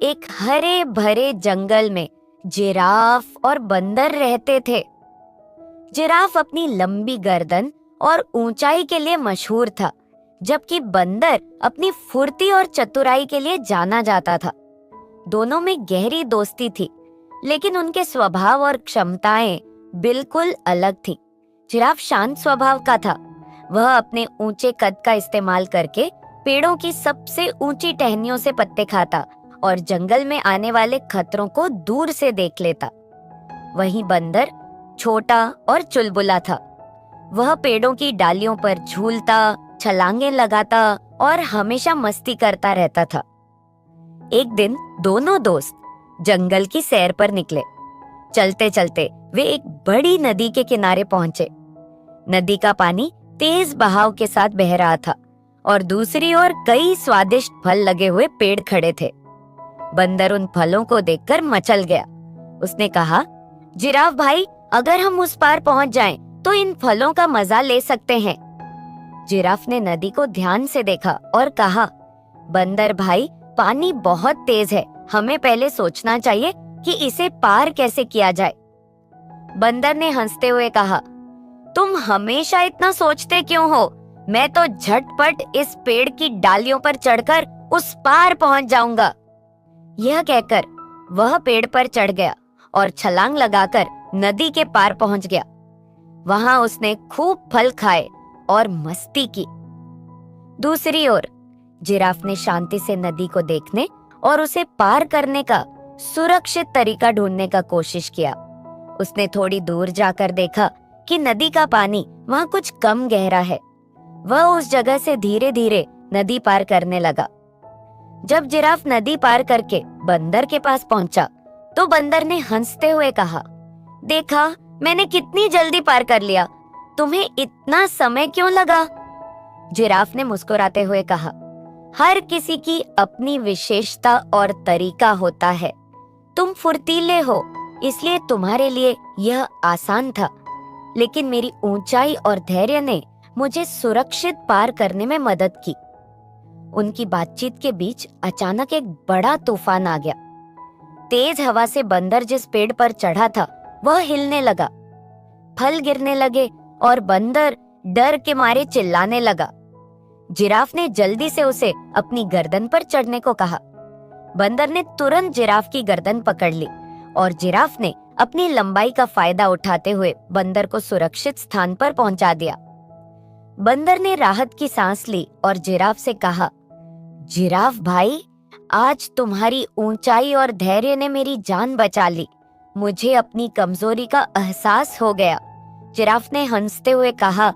एक हरे भरे जंगल में जिराफ और बंदर रहते थे। जिराफ अपनी लंबी गर्दन और ऊंचाई के लिए मशहूर था, जबकि बंदर अपनी फुर्ती और चतुराई के लिए जाना जाता था। दोनों में गहरी दोस्ती थी, लेकिन उनके स्वभाव और क्षमताएं बिल्कुल अलग थीं। जिराफ शांत स्वभाव का था। वह अपने ऊंचे कद का इस्तेमाल करके पेड़ों की सबसे ऊंची टहनियों से पत्ते खाता और जंगल में आने वाले खतरों को दूर से देख लेता। वहीं बंदर छोटा और चुलबुला था। वह पेड़ों की डालियों पर झूलता, छलांगे लगाता और हमेशा मस्ती करता रहता था। एक दिन दोनों दोस्त जंगल की सैर पर निकले। चलते चलते वे एक बड़ी नदी के किनारे पहुंचे। नदी का पानी तेज बहाव के साथ बह रहा था और दूसरी ओर कई स्वादिष्ट फल लगे हुए पेड़ खड़े थे। बंदर उन फलों को देखकर मचल गया। उसने कहा, जिराफ भाई, अगर हम उस पार पहुंच जाएं, तो इन फलों का मजा ले सकते हैं। जिराफ ने नदी को ध्यान से देखा और कहा, बंदर भाई, पानी बहुत तेज है। हमें पहले सोचना चाहिए कि इसे पार कैसे किया जाए। बंदर ने हंसते हुए कहा, तुम हमेशा इतना सोचते क्यों हो? मैं तो झटपट इस पेड़ की डालियों पर चढ़कर उस पार पहुंच जाऊंगा। यह कहकर वह पेड़ पर चढ़ गया और छलांग लगाकर नदी के पार पहुंच गया। वहां उसने खूब फल खाए और मस्ती की। दूसरी ओर जिराफ ने शांति से नदी को देखने और उसे पार करने का सुरक्षित तरीका ढूंढने का कोशिश किया। उसने थोड़ी दूर जाकर देखा कि नदी का पानी वहां कुछ कम गहरा है। वह उस जगह से धीरे धीरे नदी पार करने लगा। जब जिराफ नदी पार करके बंदर के पास पहुंचा, तो बंदर ने हंसते हुए कहा, देखा, मैंने कितनी जल्दी पार कर लिया। तुम्हें इतना समय क्यों लगा? जिराफ ने मुस्कुराते हुए कहा, हर किसी की अपनी विशेषता और तरीका होता है। तुम फुर्तीले हो, इसलिए तुम्हारे लिए यह आसान था, लेकिन मेरी ऊंचाई और धैर्य ने मुझे सुरक्षित पार करने में मदद की। उनकी बातचीत के बीच अचानक एक बड़ा तूफान आ गया। तेज हवा से बंदर जिस पेड़ पर चढ़ा था, वह हिलने लगा। फल गिरने लगे और बंदर डर के मारे चिल्लाने लगा। जिराफ ने जल्दी से उसे अपनी गर्दन पर चढ़ने को कहा। बंदर ने तुरंत जिराफ की गर्दन पकड़ ली और जिराफ ने अपनी लंबाई का फायदा उठाते हुए बंदर को सुरक्षित स्थान पर पहुंचा दिया। बंदर ने राहत की सांस ली और जिराफ से कहा, जिराफ भाई, आज तुम्हारी ऊंचाई और धैर्य ने मेरी जान बचा ली। मुझे अपनी कमजोरी का एहसास हो गया। जिराफ ने हंसते हुए कहा,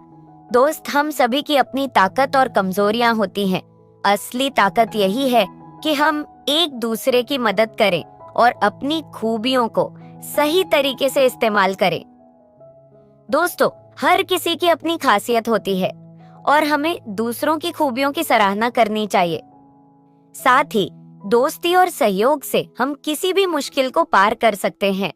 दोस्त, हम सभी की अपनी ताकत और कमजोरियां होती हैं। असली ताकत यही है कि हम एक दूसरे की मदद करें और अपनी खूबियों को सही तरीके से इस्तेमाल करें। दोस्तों, हर किसी की अपनी खासियत होती है और हमें दूसरों की खूबियों की सराहना करनी चाहिए। साथ ही दोस्ती और सहयोग से हम किसी भी मुश्किल को पार कर सकते हैं।